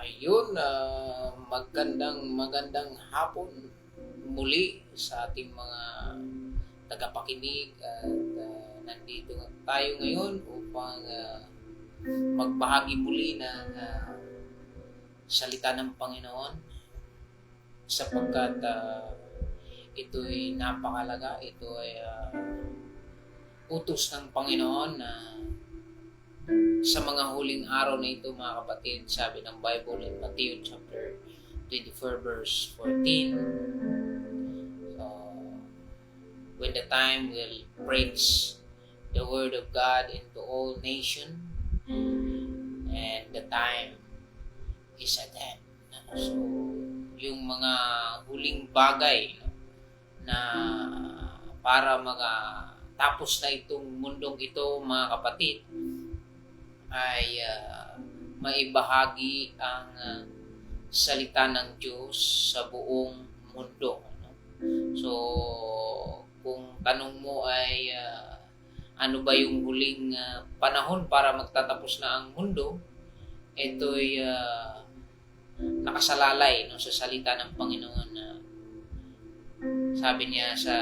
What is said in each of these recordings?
Ayun, magandang hapon muli sa ating mga tagapakinig at nandito tayo ngayon upang magbahagi muli ng salita ng Panginoon sapagkat ito'y napakalaga, ito ay utos ng Panginoon na sa mga huling araw na ito, mga kapatid, sabi ng Bible in Matthew chapter 24 verse 14, when the time will preach the word of God into all nations, and the time is at hand. So, yung mga huling bagay na para tapos na itong mundong ito, mga kapatid, ay maibahagi ang salita ng Diyos sa buong mundo. So, kung tanong mo ay ano ba yung huling panahon para magtatapos na ang mundo, ito'y nakasalalay sa salita ng Panginoon. Sabi niya sa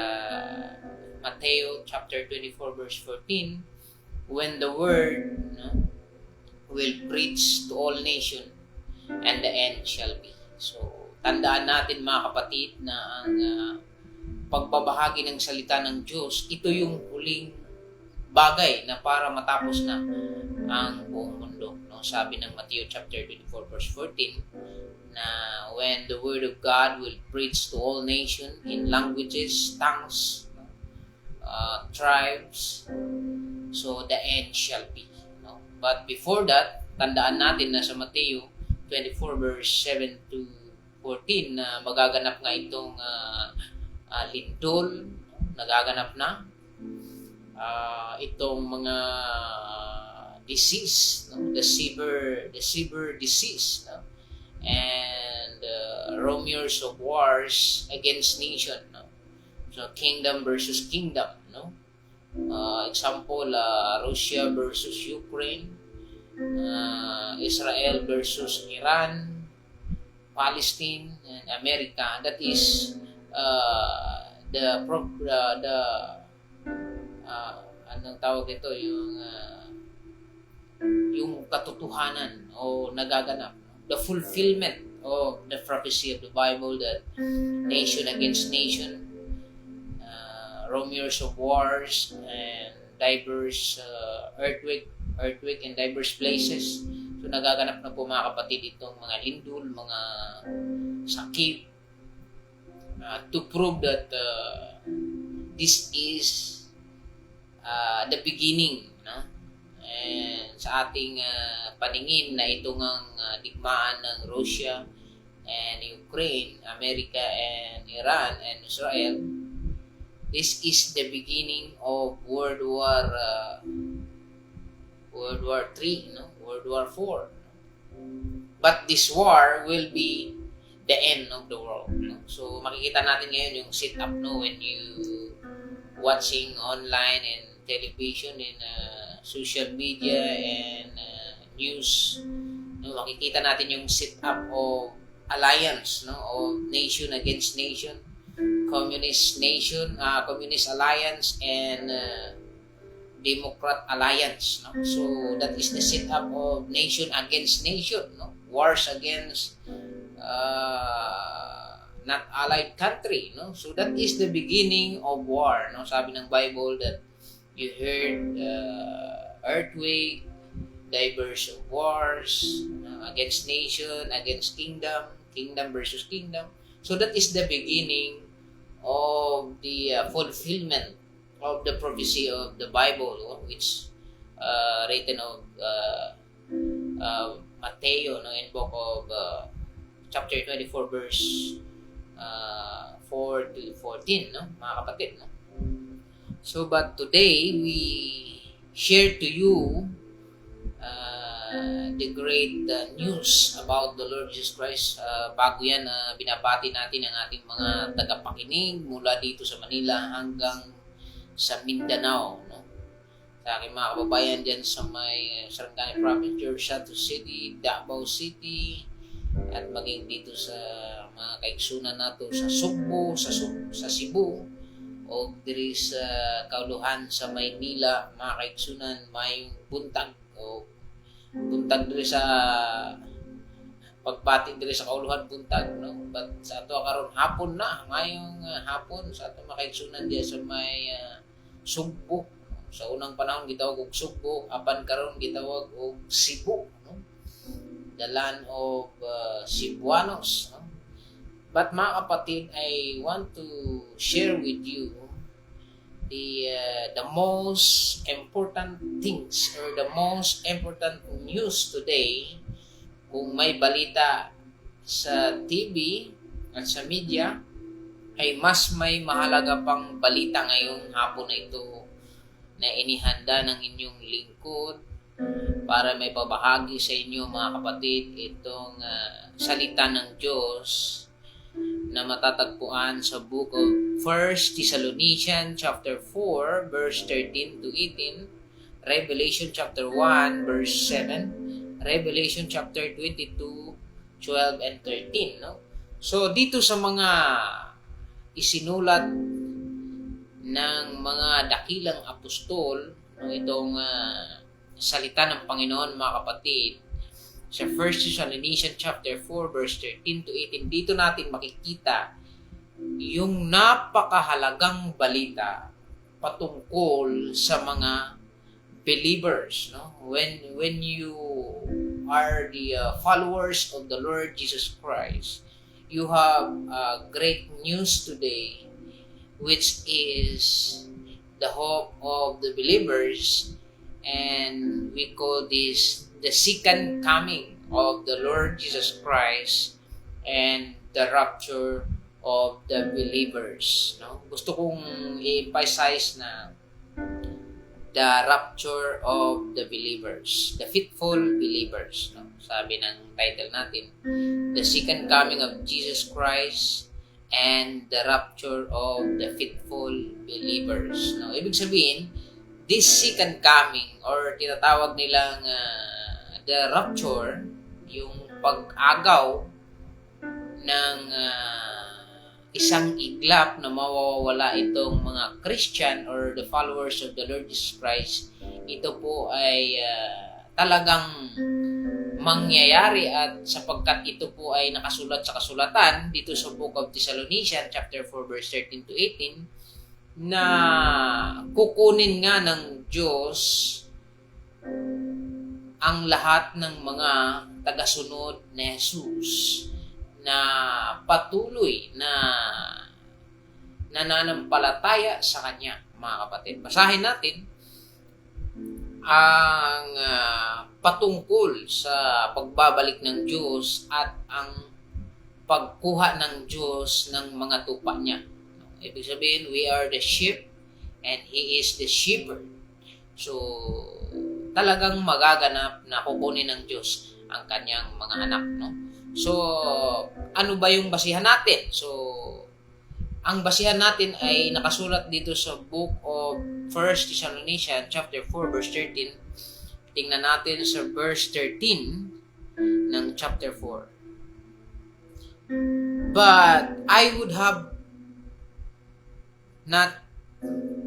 Matthew chapter 24 verse 14, when the word will preach to all nations, and the end shall be. So, tandaan natin, mga kapatid, na ang pagbabahagi ng salita ng Diyos, ito yung huling bagay na para matapos na ang buong mundo. Sabi ng Matthew chapter 24 verse 14, na when the word of God will preach to all nations in languages, tongues, tribes, so the end shall be. But before that, tandaan natin na sa Mateo 24 verse 7 to 14 na magaganap nga itong lindol, nagaganap na itong mga disease, the severe disease, and rumors of wars against nation, so kingdom versus kingdom, example, Russia versus Ukraine, Israel versus Iran, Palestine, and America. That is anong tawag dito, yung katotohanan o nagaganap, the fulfillment of the prophecy of the Bible that nation against nation, rumors of wars and diverse earthquake in diverse places. So nagaganap na po, mga kapatid, itong mga lindol, mga sakit, to prove that this is the beginning, and sa ating paningin na ito ngang digmaan ng Russia and Ukraine, America and Iran and Israel, this is the beginning of World War III, World War IV. But this war will be the end of the world. So makikita natin ngayon yung sit-up when you watching online and television and social media and news. Makikita natin yung sit-up of alliance, of nation against nation, communist alliance, and Democrat alliance. So that is the setup of nation against nation, wars against not allied country. So that is the beginning of war. Sabi ng Bible that you heard earthquake, diverse of wars against nation, against kingdom, kingdom versus kingdom. So that is the beginning of the fulfillment of the prophecy of the Bible, which written of Matthew, in book of chapter 24 verse 4 to 14, mga kapatid. So, but today we share to you the great news about the Lord Jesus Christ. Bago yan, binabati natin ang ating mga tagapakinig mula dito sa Manila hanggang sa Mindanao, sa aking mga kababayan dyan sa may Sarangani Province, George Santos City, Davao City, at maging dito sa mga kaigsunan nato sa Sugbo, sa Cebu, o diri sa kauluhan sa Maynila, mga kaigsunan, mayong buntag o buntag diri sa pagpati diri sa kauluhan buntag, no? But sa ato karon hapon na, ngayong hapon sa ato mga kaigsunan diya sa may Sugbo. Sa unang panahon gitawag og Sugbo, apan karon gitawag og Cebu, no? The land of Cebuanos, no? But mga kapatid, I want to share with you the most important things or the most important news today. Kung may balita sa TV at sa media, ay mas may mahalaga pang balita ngayong hapon na ito na inihanda ng inyong lingkod para may pabahagi sa inyo, mga kapatid, itong salita ng Diyos na matatagpuan sa book of 1 Thessalonians chapter 4 verse 13 to 18, Revelation chapter 1 verse 7, Revelation chapter 22, 12 and 13, no? So dito sa mga isinulat ng mga dakilang apostol, no, itong salita ng Panginoon, mga kapatid, sa 1 Thessalonians chapter 4 verse 13 to 18, dito natin makikita yung napakahalagang balita patungkol sa mga believers, no? When you are the followers of the Lord Jesus Christ, you have great news today, which is the hope of the believers, and we call this the second coming of the Lord Jesus Christ and the rapture of the believers, no? Gusto kong i-emphasize na the rapture of the believers, the faithful believers, no? Sabi ng title natin, the second coming of Jesus Christ and the rapture of the faithful believers. No, ibig sabihin, this second coming or tinatawag nilang the rapture, yung pag-agaw ng isang iglap na mawawala itong mga Christian or the followers of the Lord Jesus Christ, ito po ay talagang mangyayari, at sapagkat ito po ay nakasulat sa kasulatan dito sa book of Thessalonians chapter 4 verse 13 to 18 na kukunin nga ng Diyos ang lahat ng mga tagasunod na Jesus na patuloy na nananampalataya sa Kanya, mga kapatid. Basahin natin ang patungkol sa pagbabalik ng Diyos at ang pagkuha ng Diyos ng mga tupa niya. Ibig sabihin, we are the sheep and He is the shepherd. So, talagang magaganap na kukunin ng Diyos ang Kanyang mga anak, no? So, ano ba yung basihan natin? So, ang basihan natin ay nakasulat dito sa book of 1 Thessalonians chapter 4 verse 13. Tingnan natin sa verse 13 ng chapter 4. But I would have not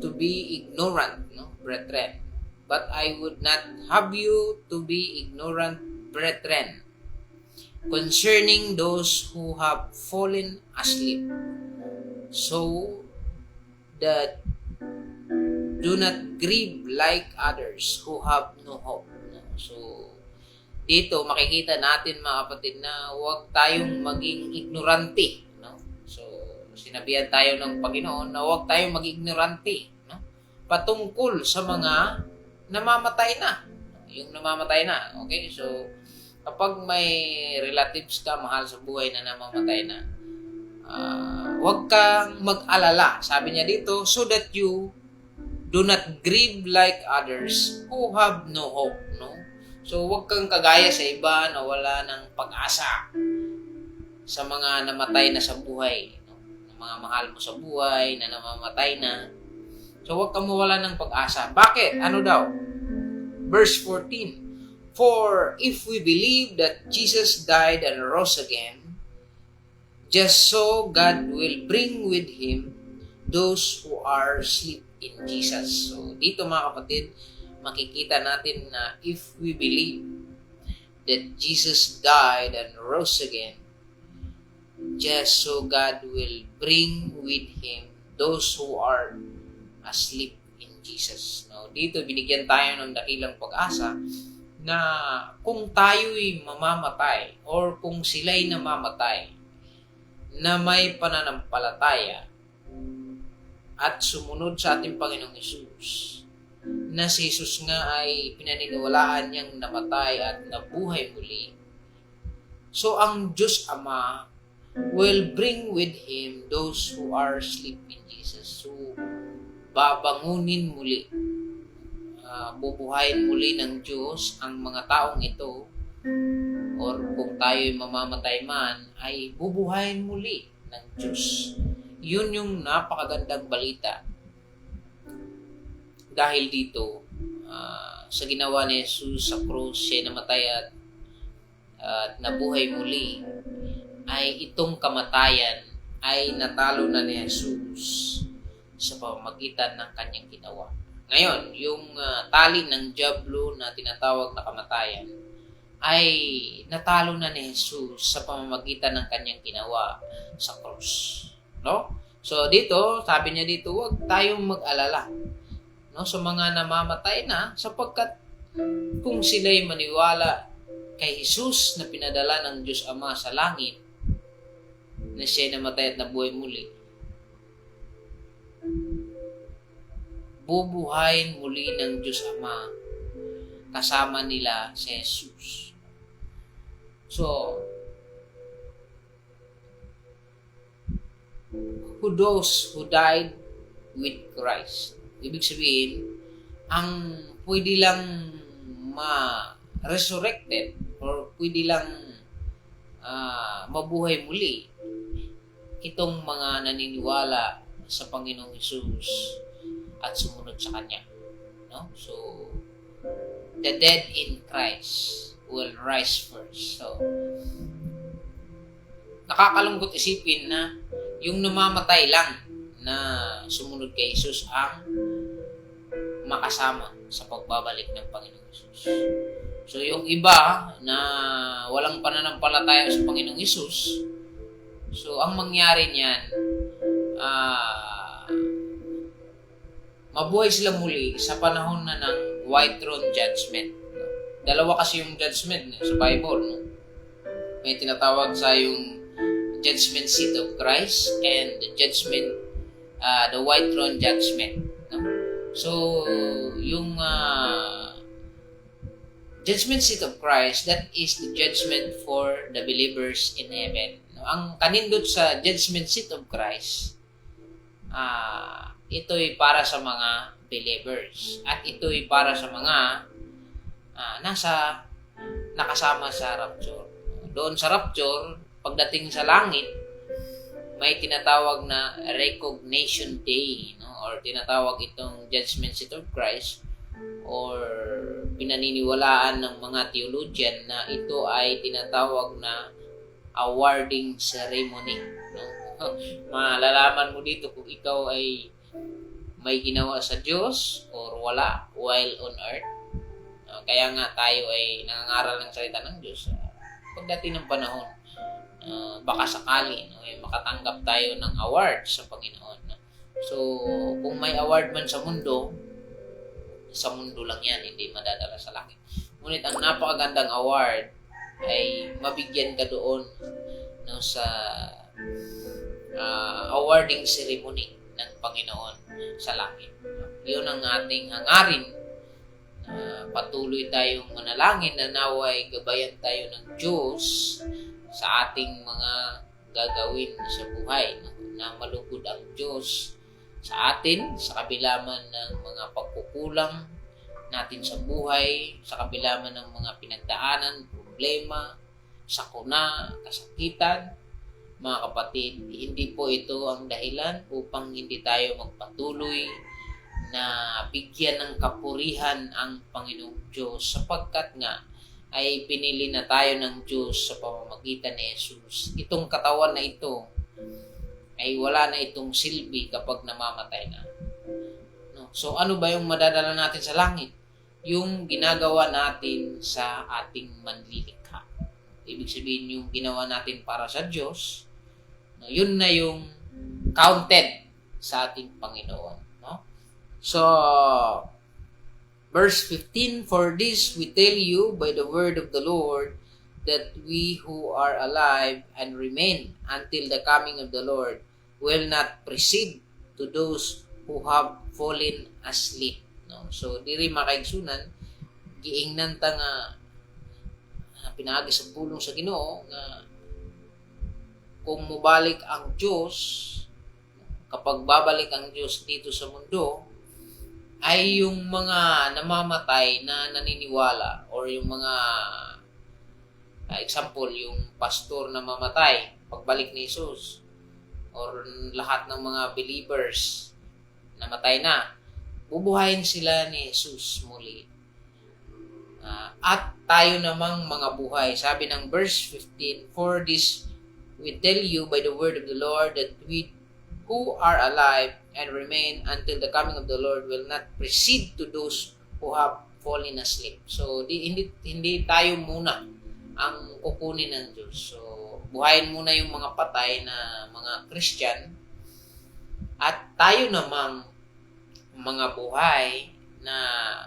to be ignorant, no, brethren. But I would not have you to be ignorant, brethren, concerning those who have fallen asleep, so that do not grieve like others who have no hope. So, dito makikita natin, mga kapatid, na huwag tayong maging ignorante, no? So, sinabihan tayo ng Panginoon na huwag tayong maging ignorante, no? Patungkol sa mga namamatay na. Yung namamatay na, okay? So, kapag may relatives ka, mahal sa buhay na namamatay na, huwag kang mag-alala. Sabi niya dito, so that you do not grieve like others who have no hope, no? So, huwag kang kagaya sa iba na wala ng pag-asa sa mga namatay na sa buhay, no? Mga mahal mo sa buhay na namamatay na. So, huwag kang mawala ng pag-asa. Bakit? Ano daw? Verse 14, For if we believe that Jesus died and rose again, just so God will bring with Him those who are asleep in Jesus. So dito mga kapatid, makikita natin na if we believe that Jesus died and rose again, just so God will bring with Him those who are asleep in Jesus. No, dito binigyan tayo ng dakilang pag-asa na kung tayo'y mamamatay or kung sila'y namamatay na may pananampalataya at sumunod sa ating Panginoong Hesus, na si Jesus nga ay pinaniniwalaan niyang namatay at nabuhay muli. So ang Diyos Ama will bring with Him those who are asleep in Jesus. So babangunin muli, bubuhayin muli ng Diyos ang mga taong ito, or kung tayo'y mamamatay man, ay bubuhayin muli ng Diyos. Yun yung napakagandang balita. Dahil dito, sa ginawa ni Jesus sa krus, siya namatay at nabuhay muli, ay itong kamatayan ay natalo na ni Jesus sa pamamagitan ng kanyang ginawa. Ngayon, yung tali ng dyablo na tinatawag na kamatayan ay natalo na ni Jesus sa pamamagitan ng kanyang ginawa sa krus. No? So dito, sabi niya dito, huwag tayong mag-alala, no, sa mga namamatay na, sapagkat kung sila'y maniwala kay Jesus na pinadala ng Diyos Ama sa langit, na siya'y namatay at nabuhay muli, bubuhayin muli ng Diyos Ama kasama nila si Jesus. So, who those who died with Christ. Ibig sabihin, ang pwede lang ma-resurrected or pwede lang mabuhay muli itong mga naniniwala sa Panginoong Hesus at sumunod sa Kanya. No? So, the dead in Christ will rise first. So, nakakalungkot isipin na yung namamatay lang na sumunod kay Jesus ang makasama sa pagbabalik ng Panginoong Hesus. So, yung iba na walang pananampalataya sa Panginoong Hesus, so, ang mangyari niyan, mabuhay sila muli sa panahon na ng white throne judgment. Dalawa kasi yung judgment sa Bible. No? May tinatawag sa yung judgment seat of Christ and the judgment, the white throne judgment. No? So, yung judgment seat of Christ, that is the judgment for the believers in heaven. No? Ang kanindot sa judgment seat of Christ, ito'y para sa mga believers. At ito'y para sa mga nakasama sa rapture. Doon sa rapture, pagdating sa langit, may tinatawag na recognition day, no? Or tinatawag itong judgment seat of Christ, or pinaniniwalaan ng mga theologian na ito ay tinatawag na awarding ceremony. No? Malalaman mo dito kung ikaw ay may ginawa sa Diyos or wala while on earth. Kaya nga tayo ay nangangaral ng salita ng Diyos. Pagdating ng panahon, baka sakali makatanggap tayo ng award sa Panginoon. So, kung may award man sa mundo lang yan, hindi madadala sa langit. Ngunit ang napakagandang award ay mabigyan ka doon, no, sa awarding ceremony ng Panginoon sa langit. Yun ang ating hangarin. Patuloy tayong manalangin na naway gabayan tayo ng Diyos sa ating mga gagawin sa buhay, na malugod ang Diyos sa atin sa kabila man ng mga pagkukulang natin sa buhay, sa kabila man ng mga pinagdaanan, problema, sakuna, kasakitan. Mga kapatid, hindi po ito ang dahilan upang hindi tayo magpatuloy na bigyan ng kapurihan ang Panginoong Diyos, sapagkat nga ay pinili na tayo ng Diyos sa pamamagitan ni Jesus. Itong katawan na ito ay wala na itong silbi kapag namamatay na. No? So ano ba yung madadala natin sa langit? Yung ginagawa natin sa ating manlilikha. Ibig sabihin yung ginawa natin para sa Diyos, no? Yun na yung counted sa ating Panginoon. No? So, verse 15, "For this we tell you by the word of the Lord, that we who are alive and remain until the coming of the Lord will not precede to those who have fallen asleep." No? So, diri makaigsunan, giingnan ta nga pinaagi sa pulong sa Ginoo nga kung mubalik ang Diyos, kapag babalik ang Diyos dito sa mundo, ay yung mga namamatay na naniniwala or yung mga example, yung pastor na mamatay pagbalik ni Jesus or lahat ng mga believers namatay na, bubuhayin sila ni Jesus muli. At tayo namang mga buhay. Sabi ng verse 15, "For this we tell you by the word of the Lord, that we who are alive and remain until the coming of the Lord will not precede to those who have fallen asleep." So, hindi tayo muna ang kukunin ng Diyos. So, buhayin muna yung mga patay na mga Christian at tayo namang mga buhay na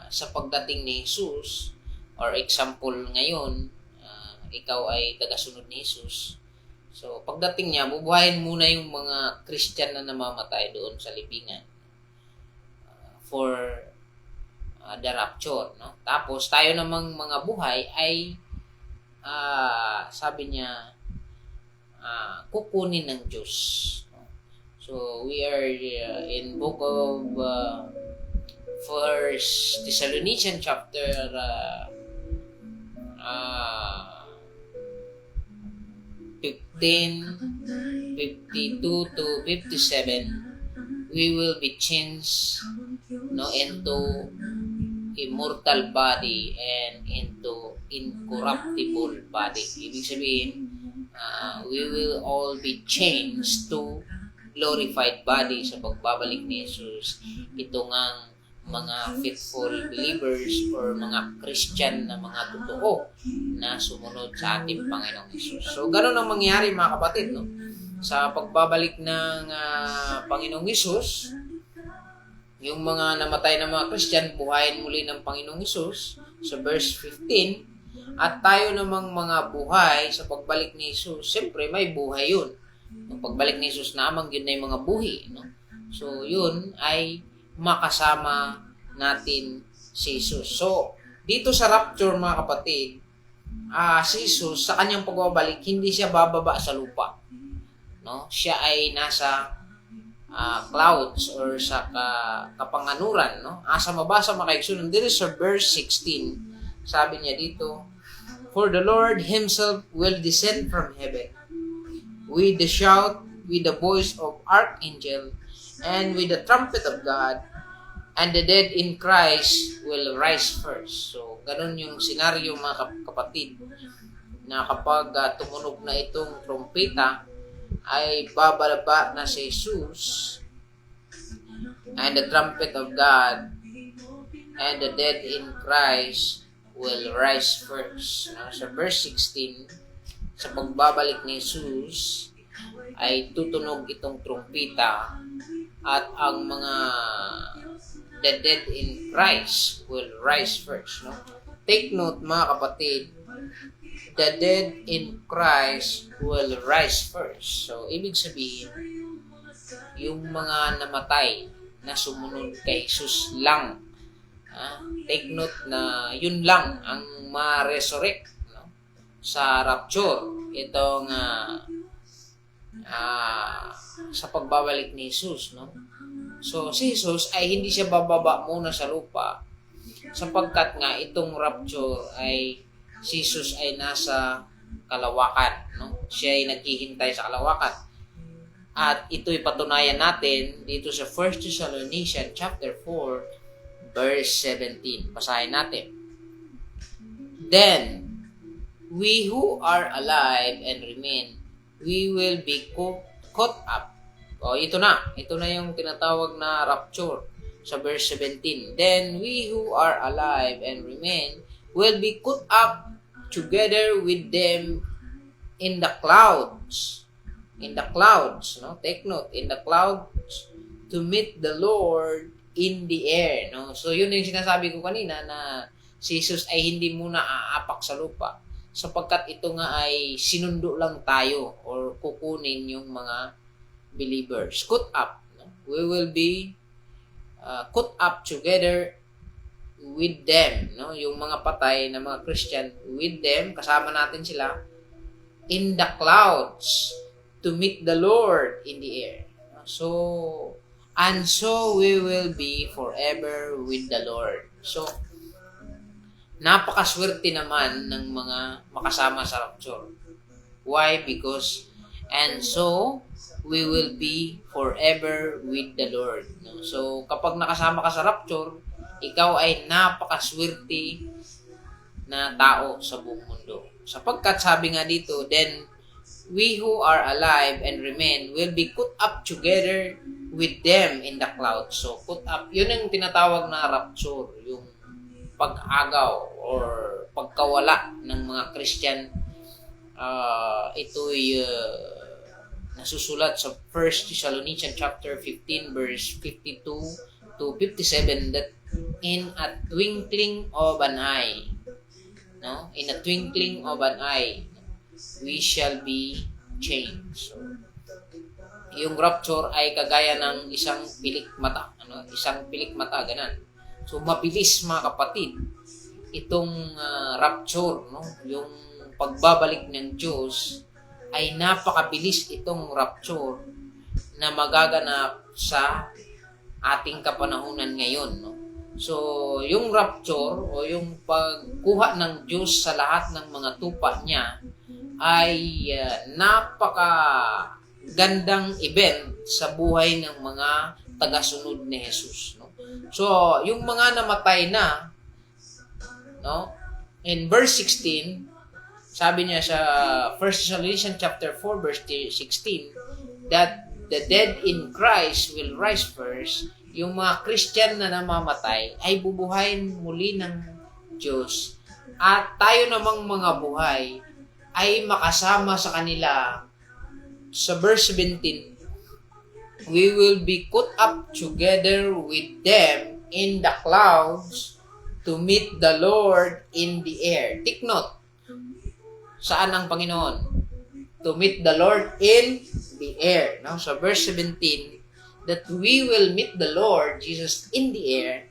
sa pagdating ni Jesus, or example ngayon, ikaw ay tagasunod ni Jesus. So, pagdating niya, bubuhayin muna yung mga Christian na namamatay doon sa libingan for the rapture. No? Tapos, tayo namang mga buhay ay, sabi niya, kukunin ng Diyos. So, we are in book of 1 Thessalonians chapter 15, 52 to 57, we will be changed, no, into immortal body and into incorruptible body. Ibig sabihin, we will all be changed to glorified body sa pagbabalik ni Jesus. Ito ngang mga faithful believers or mga Christian na mga totoo na sumunod sa ating Panginoong Jesus. So, ganun ang mangyari mga kapatid, no? Sa pagbabalik ng Panginoong Jesus, yung mga namatay na mga Christian, buhayin muli ng Panginoong Jesus sa verse 15, at tayo namang mga buhay sa pagbalik ni Jesus, siyempre may buhay yun. Yung pagbalik ni Jesus namang yun na yung mga buhi, no? So, yun ay makasama natin si Jesus. So, dito sa rapture mga kapatid, si Jesus sa kanyang pagbabalik, hindi siya bababa sa lupa. No? Siya ay nasa clouds or sa kapanganuran. No? Asa mabasa makaigsunan. Dito sa verse 16, sabi niya dito, "For the Lord Himself will descend from heaven with the shout, with the voice of archangel, and with the trumpet of God, and the dead in Christ will rise first." So, ganun yung senaryo mga kapatid, na kapag tumunog na itong trompeta, ay babalaba na si Jesus, and the trumpet of God, and the dead in Christ will rise first. Sa verse 16, sa pagbabalik ni Jesus, ay tutunog itong trompeta, at ang mga the dead in Christ will rise first. No? Take note mga kapatid, the dead in Christ will rise first. So, ibig sabihin, yung mga namatay na sumunod kay Jesus lang, take note na yun lang ang ma-resurrect, no? Sa rapture. Itong sa pagbabalik ni Jesus, no? So, si Jesus ay hindi siya bababa muna sa lupa, sapagkat nga itong rapture ay si Jesus ay nasa kalawakan, no? Siya ay naghihintay sa kalawakan. At ito'y patunayan natin dito sa 1 Thessalonians chapter 4 verse 17. Basahin natin. "Then we who are alive and remain, we will be caught up. O, ito na yung tinatawag na rapture sa verse 17. Then we who are alive and remain will be caught up together with them in the clouds. In the clouds, no? Take note, in the clouds to meet the Lord in the air, no? So yun yung sinasabi ko kanina na si Jesus ay hindi muna aapak sa lupa sapagkat ito nga ay sinundo lang tayo or kukunin yung mga believers. Caught up, no? We will be caught up together with them, no? Yung mga patay na mga Christian, with them, kasama natin sila in the clouds to meet the Lord in the air. So we will be forever with the Lord. So napakaswerte naman ng mga makasama sa rapture. Why? Because we will be forever with the Lord. No? So kapag nakasama ka sa rapture, ikaw ay napakaswerte na tao sa buong mundo. Sapagkat sabi nga dito, then we who are alive and remain will be caught up together with them in the clouds. So caught up, yun ang tinatawag na rapture, yung pag-agaw or pagkawala ng mga Christian. Ito'y nasusulat sa 1 Thessalonians chapter 15 verse 52 to 57 that in a twinkling of an eye, no? In a twinkling of an eye, we shall be changed. So, yung rapture ay kagaya ng isang pilik mata, ano? Isang pilik mata, ganun. So, mabilis mga kapatid, itong rapture, no? Yung pagbabalik ng Diyos ay napakabilis itong rapture na magaganap sa ating kapanahunan ngayon, no? So, yung rapture o yung pagkuha ng Diyos sa lahat ng mga tupa niya ay napaka gandang event sa buhay ng mga tagasunod ni Jesus, no? So, yung mga namatay na, no? In verse 16, sabi niya sa 1 Thessalonians chapter 4 verse 16 that the dead in Christ will rise first. Yung mga Christian na namamatay ay bubuhayin muli ng Diyos. At tayo namang mga buhay ay makasama sa kanila. Sa verse 17, we will be caught up together with them in the clouds to meet the Lord in the air. Take note, saan ang Panginoon? To meet the Lord in the air. No? So verse 17, that we will meet the Lord Jesus in the air,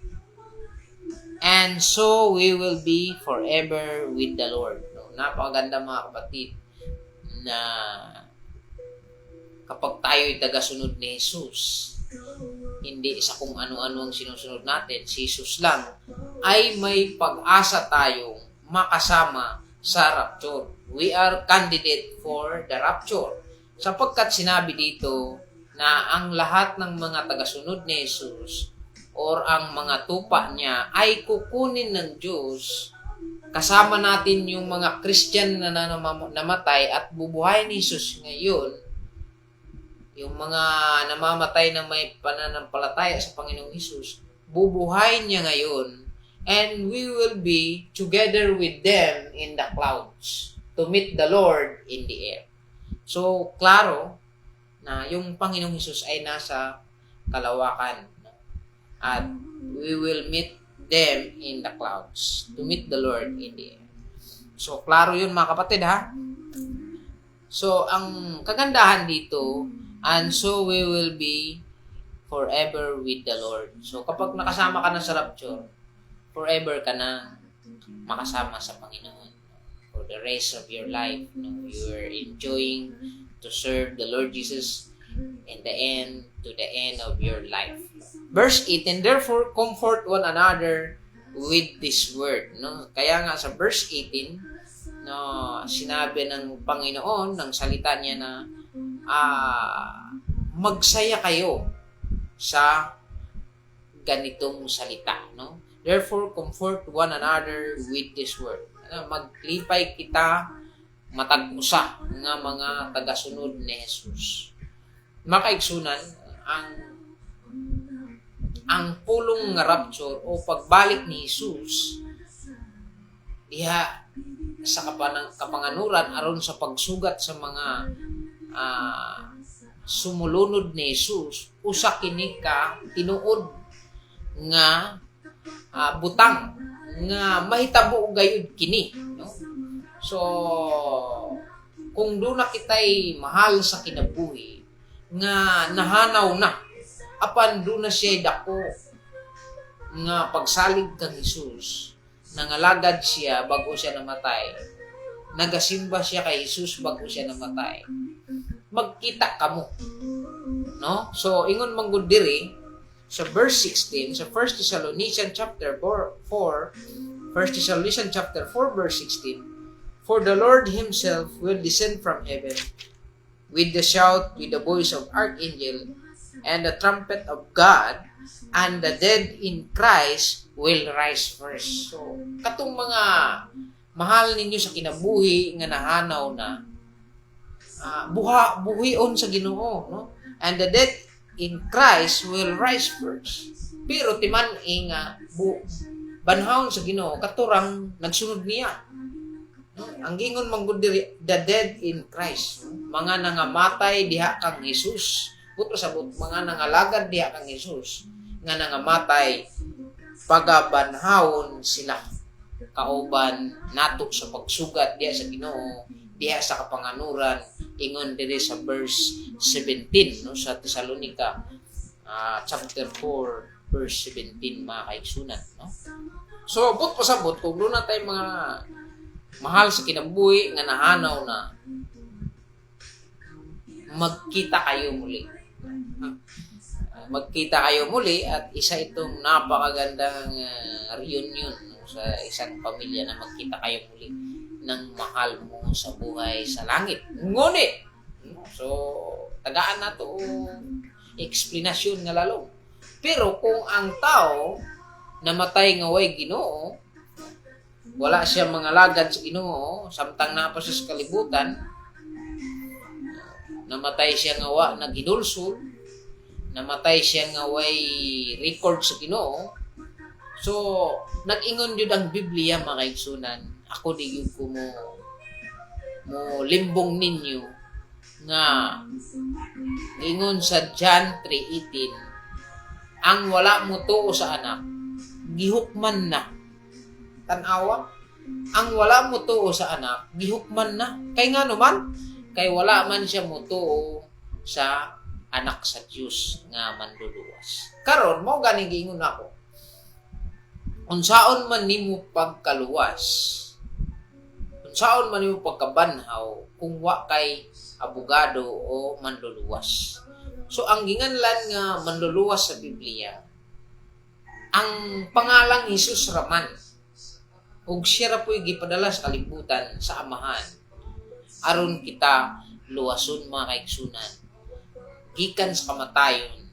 and so we will be forever with the Lord. No? Napakaganda mga kapatid na kapag tayo'y tagasunod ni Jesus, hindi sa kung ano-ano ang sinusunod natin, si Jesus lang, ay may pag-asa tayong makasama sa rapture. We are candidate for the rapture. Sapagkat sinabi dito na ang lahat ng mga tagasunod ni Jesus or ang mga tupa niya ay kukunin ng Diyos. Kasama natin yung mga Christian na namatay at bubuhay ni Jesus ngayon. Yung mga namamatay na may pananampalataya sa Panginoong Jesus, bubuhay niya ngayon. And we will be together with them in the clouds to meet the Lord in the air. So, klaro na yung Panginoong Hesus ay nasa kalawakan. At we will meet them in the clouds to meet the Lord in the air. So, klaro yun mga kapatid, ha? So, ang kagandahan dito, and so we will be forever with the Lord. So, kapag nakasama ka na sa rapture, forever ka na makasama sa Panginoon. For the rest of your life, you are enjoying to serve the Lord Jesus to the end of your life. Verse 18, therefore comfort one another with this word. No? Kaya nga sa verse 18, no, sinabi ng Panginoon, ng salita niya na magsaya kayo sa ganitong salita. No? Therefore comfort one another with this word. nga maglipay kita matag usa nga mga tagasunod ni Jesus. Makaigsunan ang pulong nga rapture o pagbalik ni Jesus diha sa kapanganuran aron sa pagsugat sa mga sumulunod ni Jesus, usa kini ka tinuod nga butang nga mahitabo gayud kini, no? So kung doon na kitay mahal sa kinabuhi nga nahanaw na apan doon na siya dako nga pagsalig kang Jesus, nangalagad siya bago siya namatay, nagasimba siya kay Jesus bago siya namatay, magkita kamo, no? So ingon manggod diri sa verse 16 sa 1 Thessalonians chapter 4 verse 16, for the Lord himself will descend from heaven with the shout, with the voice of archangel, and the trumpet of God, and the dead in Christ will rise first. So, katong mga mahal ninyo sa kinabuhi nga nahanaw na, buhion sa Ginoo, no? And the dead in Christ will rise first. Pero timan nga banhawon sa Ginoo katurang nagsunod niya. Ang gingon manggod diri, the dead in Christ, mga nangamatay diha kang Jesus. Puto sabot mga nangalagad diha kang Jesus nga nangamatay pagabanhawon sila kauban nato sa pagsugat diha sa Ginoo, diha sa kapanganuran. Ingon diri sa verse 17, no, sa Thessalonica chapter 4 verse 17, mga kaigsunan, no? So but pasabot kung doon na tayo mga mahal sa kinabuhi nga nahanaw na, magkita kayo muli. Magkita kayo muli at isa itong napakagandang reunion, no, sa isang pamilya na magkita kayo muli ng mahal mo sa buhay sa langit. Ngunit, so tagaan na to eksplanasyon nga lalong. Pero kung ang tao namatay nga way Ginoo, wala siya mga lagad sa Ginoo, samtang napa siya sa kalibutan, namatay siya nga wa nagidulsol, namatay siya nga way record sa Ginoo. So nag-ingon jud ang Biblia, mga kaigsunan, ako di gyud ko mo limbong ninyo nga ingon sa John 3:18, ang wala mo tuo sa anak gihukman na. Tanawa, ang wala mo tuo sa anak gihukman na. Kay nga naman, kay wala man siya mo tuo sa anak sa Dios nga manluluwas. Karon mo gani giingon ako, unsaon man nimo pagkaluwas, unsaon man nimo pagkabanhaw kung wa kay abogado o manluluwas. So ang ginganlan nga manluluwas sa Biblia, ang pangalang Jesus raman, ug siya ra po'y gipadala sa kalibutan sa Amahan aron kita luwason, mga kaigsunan, gikan sa kamatayon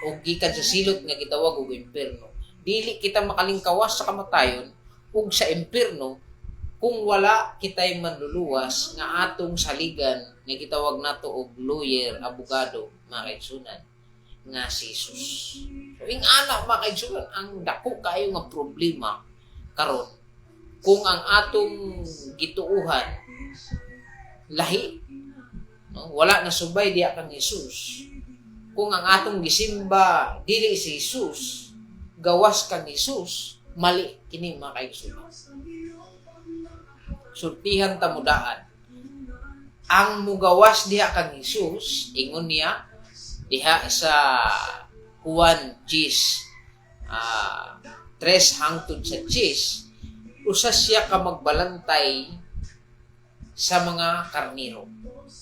o gikan sa silot nga gitawag og impierno. Dili kita makalingkawas sa kamatayon ug sa impierno kung wala kitay manluluwas nga atong saligan nga gitawag nato og lawyer, abogado, mga kaigsunan, nga si Jesus. So ing ana, mga kaigsunan, ang dako kayo nga problema karon kung ang atong gituuhan lahi, no? Wala na subay diha kang Jesus. Kung ang atong gisimba dili si Jesus, gawas kang Jesus, mali kini, mga kaigsunan. Sultihan ta mudaan, ang mugawas diha kang Jesus, ingon niya diha sa Juan 3 hangtod sa 10, usa siya ka magbalantay sa mga karniro.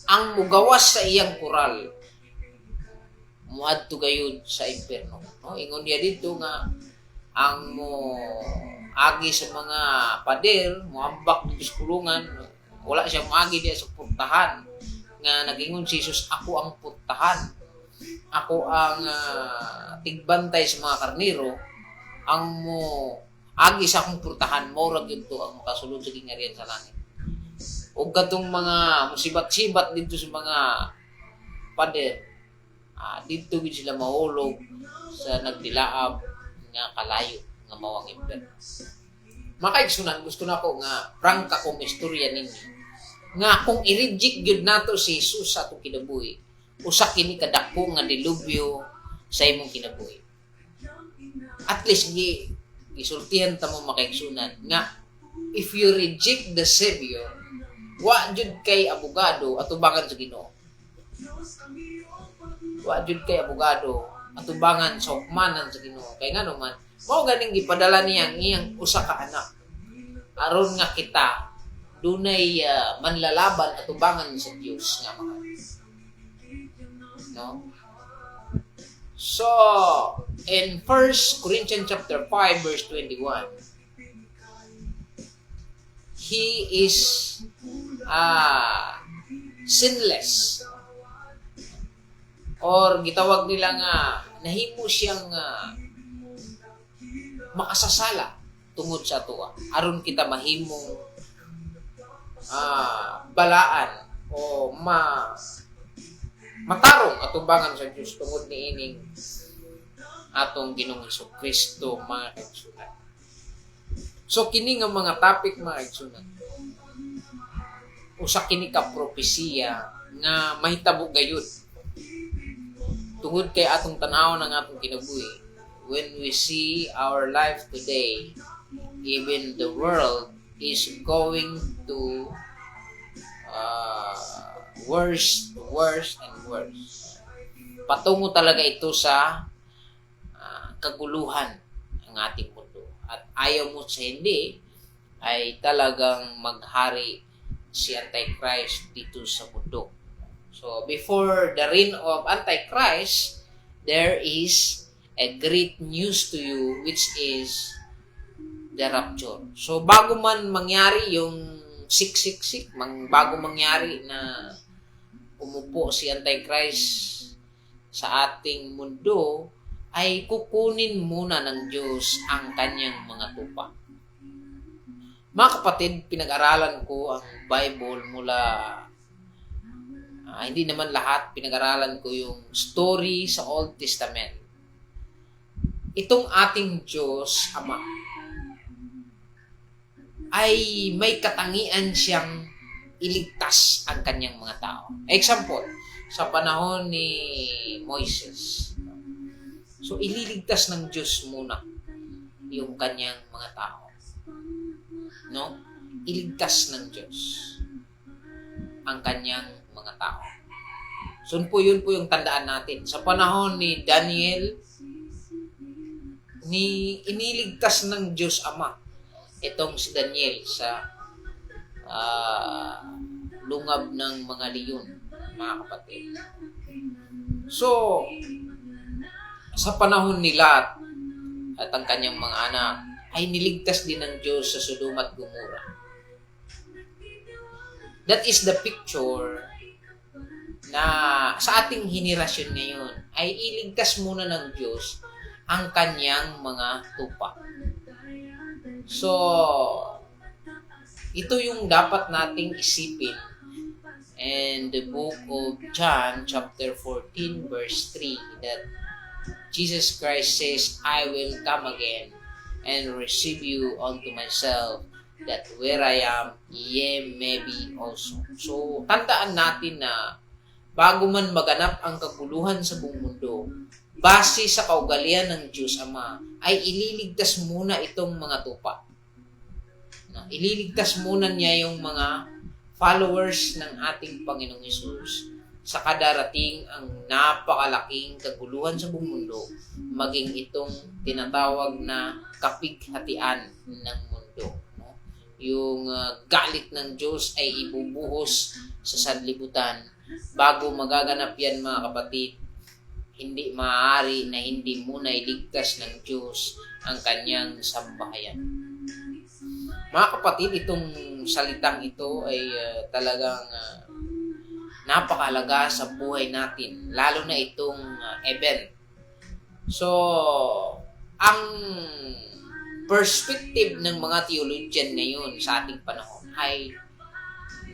Ang mugawas sa iyang kural muadto gayud sa impierno, no? Ingon niya dito nga ang mo agi sa mga pader, muambak ng biskulungan, wala siya moagi diya sa purtahan nga nagingon si Jesus, ako ang purtahan, ako ang tigbantay sa mga karniro. Ang mo agi sa akong purtahan, mora gyud to ang makasulod sa gingharian sa langit. O katong mga musibat-sibat dito sa mga pader, dito gid sila mahulog sa nagdilaab nga kalayo nga mawang impyerno. Makaigsunan, gusto na ko nga prangka kong istorya ninyo nga kung i-reject gyud nato si Jesus sa atong kinabuhi, usa kini kadako nga dilubyo sa imong kinabuhi. At least gisultihan ta mo makaigsunan nga if you reject the Savior, wa jud kay abogado atubangan sa Ginoo. Wa jud kay abogado atubangan sa hukmanan sa Ginoo. Kay ngano man, mao ganing gipadala niya ang iyang usa ka anak aron nga kita dunay manlalaban atubangan sa Dios nga mga. No? So, in 1 Corinthians chapter 5 verse 21, he is sinless. Or gitawag nila nga nahimo siyang makasasala tungod sa tuwa. Aron kita mahimong balaan o matarong atubangan sa Diyos tungod ni ining atong Ginoong Kristo mga kaigsunan. So kini nga mga topic mga kaigsunan, usa kini ka propesiya nga mahitabo gayud tungod kay atong tan-aw ng atong kinabuhi. When we see our life today, even the world is going to worse and worse. Patungo talaga ito sa kaguluhan ang ating mundo. At ayaw mo sa hindi, ay talagang maghari si Antichrist dito sa mundo. So, before the reign of Antichrist, there is a great news to you, which is the rapture. So, bago man mangyari yung 666, bago mangyari na umupo si Antichrist sa ating mundo, ay kukunin muna ng Diyos ang kanyang mga tupa. Mga kapatid, pinag-aralan ko ang Bible mula, hindi naman lahat, pinag-aralan ko yung story sa Old Testament. Itong ating Diyos Ama ay may katangian siyang iligtas ang kanyang mga tao. Example, sa panahon ni Moises. So, ililigtas ng Diyos muna yung kanyang mga tao. No? Iligtas ng Diyos ang kanyang mga tao. So, yun po yung tandaan natin. Sa panahon ni Daniel, iniligtas ng Diyos Ama itong si Daniel sa lungab ng mga leon, mga kapatid. So, sa panahon ni Lot at ang kanyang mga anak, ay niligtas din ng Diyos sa Sodom at Gomorrah. That is the picture na sa ating henerasyon ngayon ay iligtas muna ng Diyos ang kanyang mga tupa. So, ito yung dapat nating isipin. And the book of John chapter 14 verse 3 that Jesus Christ says, I will come again and receive you unto myself, that where I am, ye may be also. So, tandaan natin na bago man maganap ang kaguluhan sa buong mundo, base sa kaugalian ng Diyos Ama, ay ililigtas muna itong mga tupa. Ililigtas muna niya yung mga followers ng ating Panginoong Hesus sa kadarating ang napakalaking kaguluhan sa buong mundo, maging itong tinatawag na kapighatian ng mundo. No? Yung galit ng Diyos ay ibubuhos sa sanlibutan. Bago magaganap yan, mga kapatid, hindi maaari na hindi muna iligtas ng Diyos ang kanyang sambahayan. Mga kapatid, itong salitang ito ay talagang napakahalaga sa buhay natin, lalo na itong event. So, ang perspective ng mga theologian ngayon sa ating panahon ay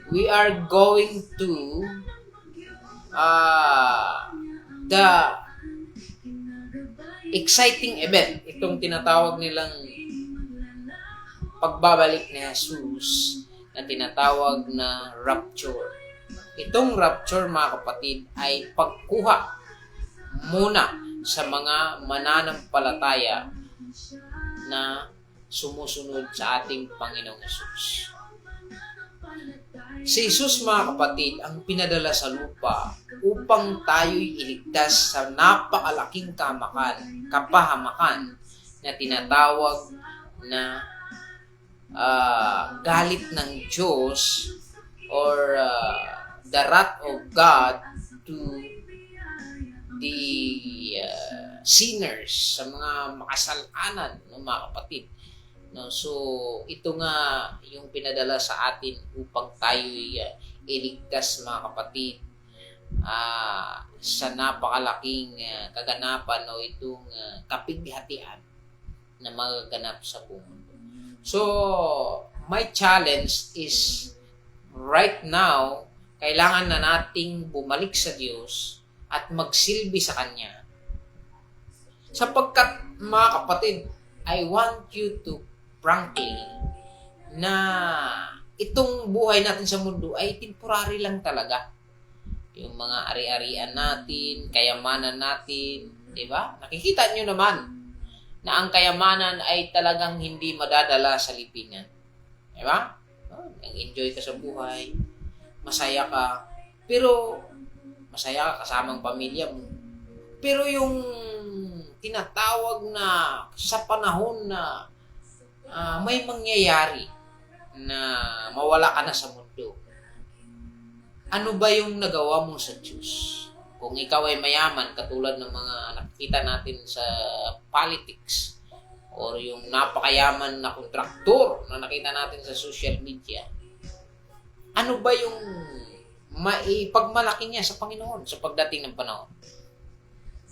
we are going to the exciting event, itong tinatawag nilang pagbabalik ni Jesus na tinatawag na rapture. Itong rapture, mga kapatid, ay pagkuha muna sa mga mananampalataya na sumusunod sa ating Panginoong Jesus. Si Jesus, mga kapatid, ang pinadala sa lupa upang tayo'y iligtas sa napakalaking kapahamakan na tinatawag na galit ng Diyos or the wrath of God to the sinners, sa mga makasalanan, no, mga kapatid. No, so ito nga yung pinadala sa atin upang tayo'y iligtas, mga kapatid, sa napakalaking kaganapan o itong kapighatian na magaganap sa buong mundo. So my challenge is right now, kailangan na nating bumalik sa Diyos at magsilbi sa Kanya. Sapagkat, mga kapatid, I want you to frankly na itong buhay natin sa mundo ay temporary lang talaga. Yung mga ari-arian natin, kayamanan natin, di ba? Nakikita nyo naman na ang kayamanan ay talagang hindi madadala sa libingan. Di ba? Nag-enjoy ka sa buhay, masaya ka, pero masaya ka kasamang pamilya mo. Pero yung tinatawag na sa panahon na may mangyayari na mawala ka na sa mundo, ano ba yung nagawa mo sa Diyos? Kung ikaw ay mayaman, katulad ng mga nakikita natin sa politics, or yung napakayaman na kontraktor na nakita natin sa social media, ano ba yung maipagmalaki niya sa Panginoon sa pagdating ng panahon?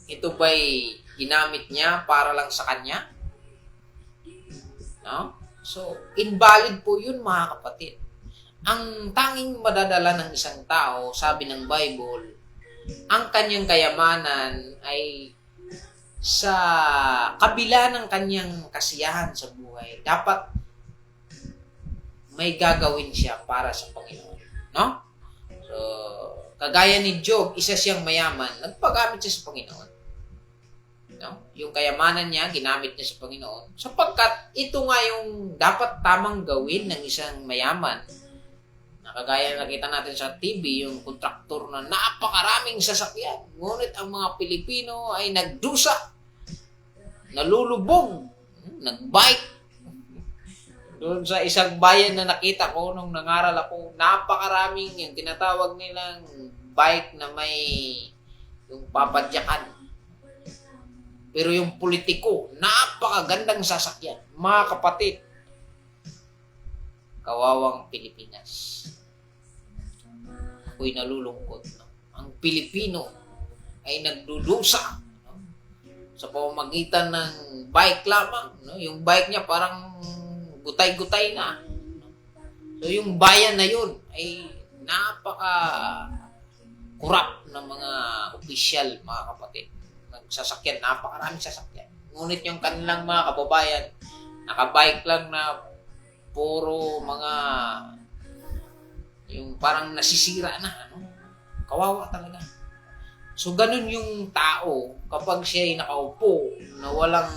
Ito ba'y ginamit niya para lang sa Kanya? No? So, invalid po yun, mga kapatid. Ang tanging madadala ng isang tao, sabi ng Bible, ang kanyang kayamanan ay sa kabila ng kanyang kasiyahan sa buhay, dapat may gagawin siya para sa Panginoon. No? So, kagaya ni Job, isa siyang mayaman, nagpagamit siya sa Panginoon. No? Yung kayamanan niya, ginamit niya sa Panginoon. Sapagkat ito nga yung dapat tamang gawin ng isang mayaman. Kagaya nakita natin sa TV, yung kontraktor na napakaraming sasakyan. Ngunit ang mga Pilipino ay nagdusa, nalulubog, nagbike. Doon sa isang bayan na nakita ko nung nangaral ako, napakaraming yung tinatawag nilang bike na may yung papadyakan. Pero yung politiko, napakagandang sasakyan. Mga kapatid, kawawang Pilipinas. Ako'y nalulungkot. No? Ang Pilipino ay nagdudusa, no? Sa pamamagitan ng bike lamang. No? Yung bike niya parang gutay-gutay na. No? So yung bayan na yun ay napaka-kurap ng mga opisyal, mga kapatid. Nagsasakyan, napakaraming sasakyan. Ngunit yung kanilang mga kababayan, nakabike lang na puro mga yung parang nasisira na, ano? Kawawa talaga. So, ganun yung tao kapag siya ay nakaupo na walang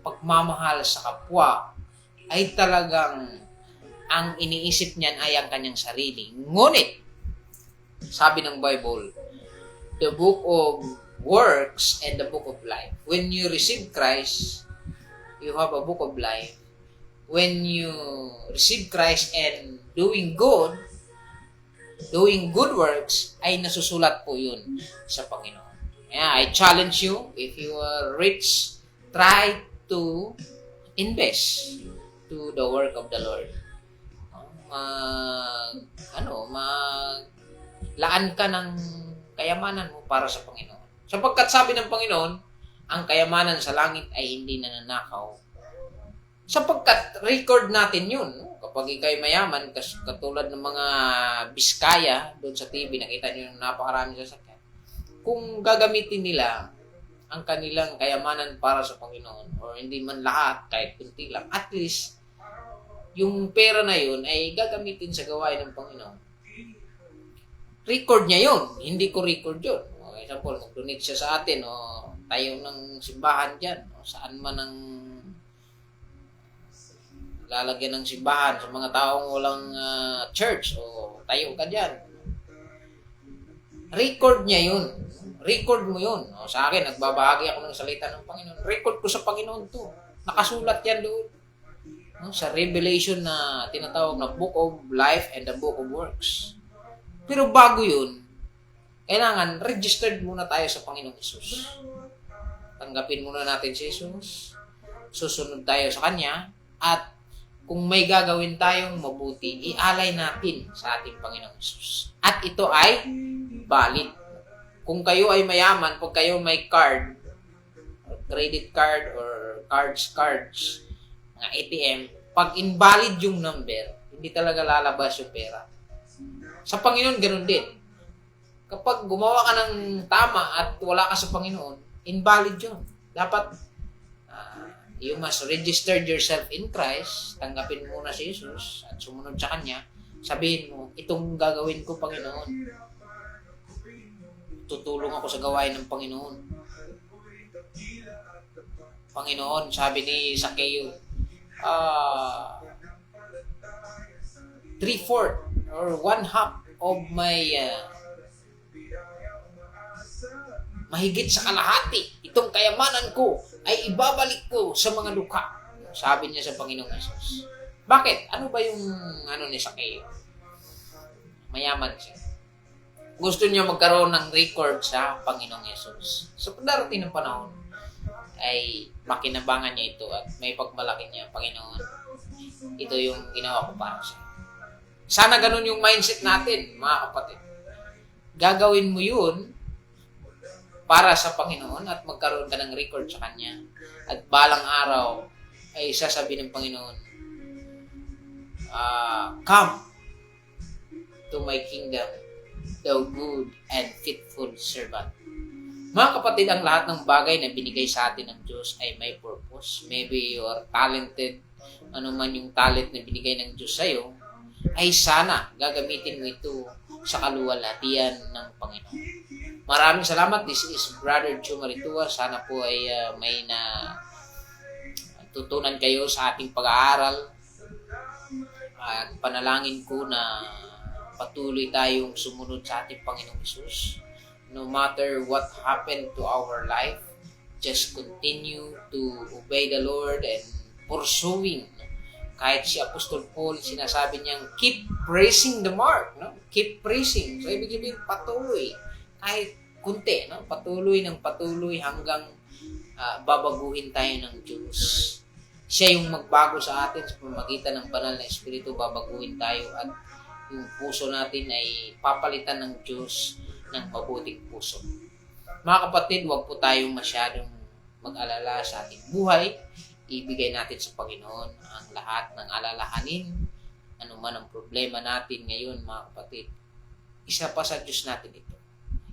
pagmamahal sa kapwa, ay talagang ang iniisip niyan ay ang kanyang sarili. Ngunit, sabi ng Bible, the book of works and the book of life. When you receive Christ, you have a book of life. When you receive Christ and doing good works, ay nasusulat po yun sa Panginoon. Yeah, I challenge you, if you are rich, try to invest to the work of the Lord. Laan ka ng kayamanan mo para sa Panginoon. Sapagkat sabi ng Panginoon, ang kayamanan sa langit ay hindi nananakaw Sapagkat record natin yun. No? Kapag ikay mayaman, katulad ng mga Biskaya, doon sa TV, nakita nyo yung napakarami sasakyan. Kung gagamitin nila ang kanilang kayamanan para sa Panginoon, or hindi man lahat, kahit kunti lang, at least, yung pera na yun ay gagamitin sa gawain ng Panginoon. Record niya yun. Hindi ko record yun. For example, mag-donate siya sa atin, o tayo ng simbahan dyan, o saan man ang lalagyan ng simbahan sa mga taong walang church, o tayo ka dyan. Record niya yun. Record mo yun. O, sa akin, nagbabahagi ako ng salita ng Panginoon. Record ko sa Panginoon to. Nakasulat yan doon. No? Sa Revelation na tinatawag na Book of Life and the Book of Works. Pero bago yun, kailangan registered muna tayo sa Panginoong Hesus. Tanggapin muna natin si Hesus. Susunod tayo sa Kanya. At kung may gagawin tayong mabuti, ialay natin sa ating Panginoong Hesus. At ito ay valid. Kung kayo ay mayaman, pag kayo may card, or credit card, or cards, mga ATM, pag invalid yung number, hindi talaga lalabas yung pera. Sa Panginoon, ganun din. Kapag gumawa ka ng tama at wala ka sa Panginoon, invalid yun. Dapat, you must register yourself in Christ, tanggapin muna si Jesus, at sumunod sa Kanya, sabihin mo, itong gagawin ko, Panginoon. Tutulong ako sa gawain ng Panginoon. Panginoon, sabi ni Zacchaeus, 3/4 or 1/2 of my mahigit sa kalahati, itong kayamanan ko ay ibabalik ko sa mga dukha. Sabi niya sa Panginoong Jesus. Bakit? Ano ba yung ni Zacchaeus? Mayaman siya. Gusto niya magkaroon ng record sa Panginoong Jesus. So, darating ng panahon, ay makinabangan niya ito at may pagmalaki niya, Panginoon, ito yung ginawa ko para sa. Sana ganun yung mindset natin, mga kapatid. Gagawin mo yun para sa Panginoon at magkaroon ka ng record sa Kanya. At balang araw ay sasabihin ng Panginoon, come to my kingdom, thou good and faithful servant. Mga kapatid, ang lahat ng bagay na binigay sa atin ng Diyos ay may purpose. Maybe you are talented, ano man yung talent na binigay ng Diyos sa'yo, ay sana gagamitin mo ito sa kaluwalhatian ng Panginoon. Maraming salamat. This is Brother Joe Maritua. Sana po ay may tutunan kayo sa ating pag-aaral. At panalangin ko na patuloy tayong sumunod sa ating Panginoong Hesus. No matter what happened to our life, just continue to obey the Lord and pursuing. Kahit si Apostol Paul, sinasabi niyang, keep praising the mark. No? Keep praising. So, ibig sabihin, patuloy. Kahit kunti. No? Patuloy ng patuloy hanggang babaguhin tayo ng Diyos. Siya yung magbago sa atin sa pamamagitan ng banal na Espiritu, babaguhin tayo at yung puso natin ay papalitan ng Diyos ng mabuting puso. Mga kapatid, huwag po tayong masyadong mag-alala sa ating buhay. Ibigay natin sa Panginoon ang lahat ng alalahanin, ano man ang problema natin ngayon, mga kapatid. Isa pa sa Diyos natin ito.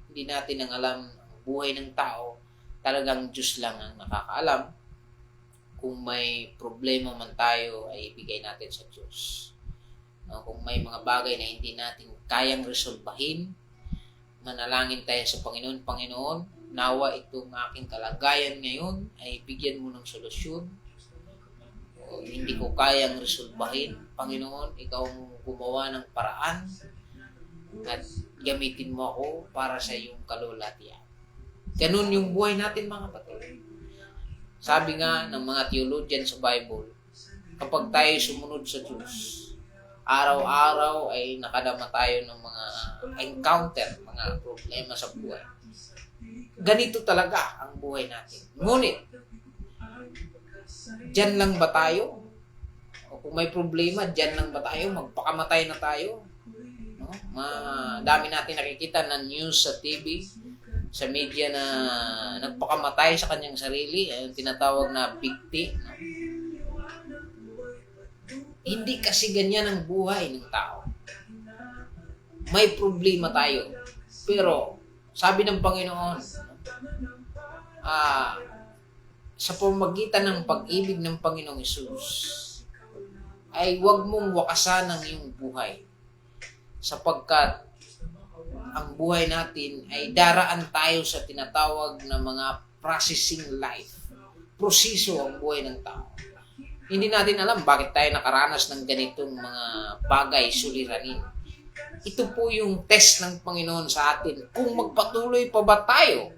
Hindi natin ang alam ang buhay ng tao, talagang Diyos lang ang nakakaalam. Kung may problema man tayo, ay ibigay natin sa Diyos. Kung may mga bagay na hindi natin kayang resolbahin, manalangin tayo sa Panginoon. Panginoon, nawa itong aking kalagayan ngayon ay bigyan mo ng solusyon. O, hindi ko kayang resolbahin. Panginoon, ikaw ang gumawa ng paraan at gamitin mo ako para sa iyong kalulatian. Ganun yung buhay natin, mga kapatid. Sabi nga ng mga theologian sa Bible, kapag tayo sumunod sa Diyos, araw-araw ay nakadama tayo ng mga encounter, mga problema sa buhay. Ganito talaga ang buhay natin. Ngunit, dyan lang ba tayo? O kung may problema, dyan lang ba tayo? Magpakamatay na tayo? No? Dami natin nakikita na news sa TV, sa media na nagpakamatay sa kanyang sarili, yung tinatawag na bigti. No? Hindi kasi ganyan ang buhay ng tao. May problema tayo. Pero, sabi ng Panginoon, sa pamamagitan ng pag-ibig ng Panginoong Hesus, ay huwag mong wakasan ang iyong buhay. Sapagkat ang buhay natin ay daraan tayo sa tinatawag na mga processing life. Proseso ang buhay ng tao. Hindi natin alam bakit tayo nakaranas ng ganitong mga bagay suliranin. Ito po yung test ng Panginoon sa atin. Kung magpatuloy pa ba tayo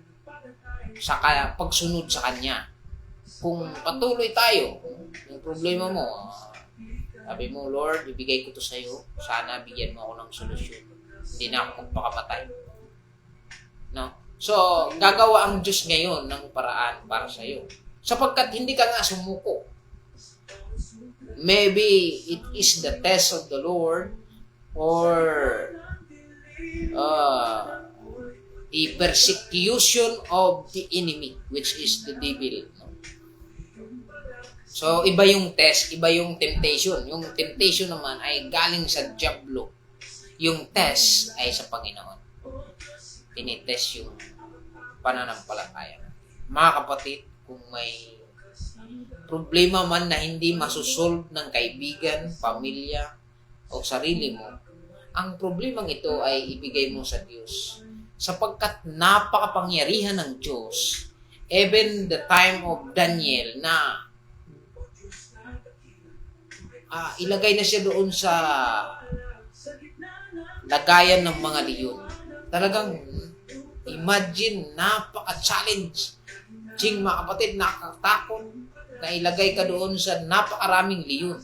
sa pagsunod sa Kanya. Kung patuloy tayo, yung problema mo, sabi mo, Lord, ibigay ko to sa iyo. Sana bigyan mo ako ng solusyon. Hindi na ako magpakamatay. No? So, gagawa ang Diyos ngayon ng paraan para sa iyo. Sapagkat hindi ka nga sumuko. Maybe it is the test of the Lord or a persecution of the enemy, which is the devil. No? So, iba yung test, iba yung temptation. Yung temptation naman ay galing sa diablo. Yung test ay sa Panginoon. Tinitest yung pananampalataya. Mga kapatid, kung may problema man na hindi masusolve ng kaibigan, pamilya, o sarili mo, ang problemang ito ay ibigay mo sa Diyos. Sapagkat napakapangyarihan ng Diyos, even the time of Daniel na ilagay na siya doon sa lagayan ng mga leon. Talagang imagine, napaka-challenge. Mga kapatid, nakakatakot na ilagay ka doon sa napakaraming leon.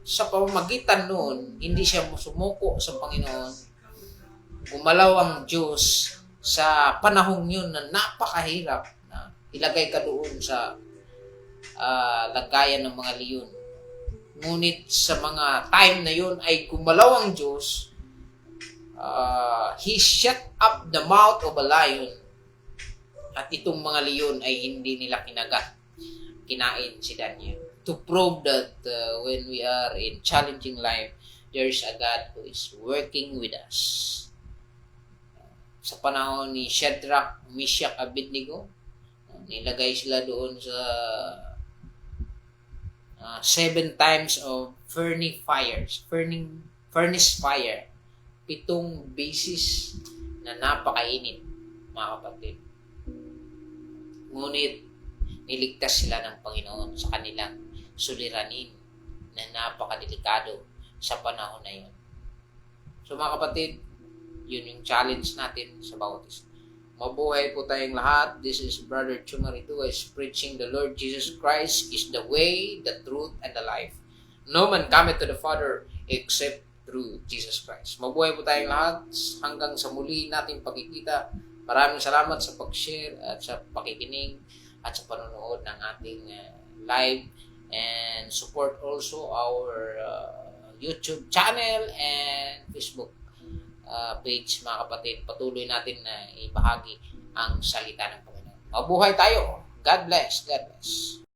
Sa pamamagitan noon, hindi siya sumuko sa Panginoon. Gumalaw ang Diyos sa panahong yun na napakahirap na ilagay ka doon sa lagayan ng mga leon. Ngunit sa mga time na yun ay gumalaw ang Diyos. He shut up the mouth of a lion. At itong mga leon ay hindi nila kinain si Daniel. To prove that when we are in challenging life, there is a God who is working with us. Sa panahon ni Shadrach, Meshach, Abednego, nilagay sila doon sa 7 times of furnace fire. 7 beses na napakainit, mga kapatid. Ngunit, niligtas sila ng Panginoon sa kanilang suliranin na napakadelikado sa panahon na yun. So mga kapatid, yun yung challenge natin sa bawat isa. Mabuhay po tayong lahat. This is Brother Chumarito is preaching the Lord Jesus Christ is the way, the truth, and the life. No man cometh to the Father except through Jesus Christ. Mabuhay po tayong lahat hanggang sa muli nating pagkikita. Maraming salamat sa pag-share at sa pakikinig at sa panonood ng ating live, and support also our YouTube channel and Facebook page, mga kapatid. Patuloy natin na ibahagi ang salita ng Panginoon. Mabuhay tayo. God bless. God bless.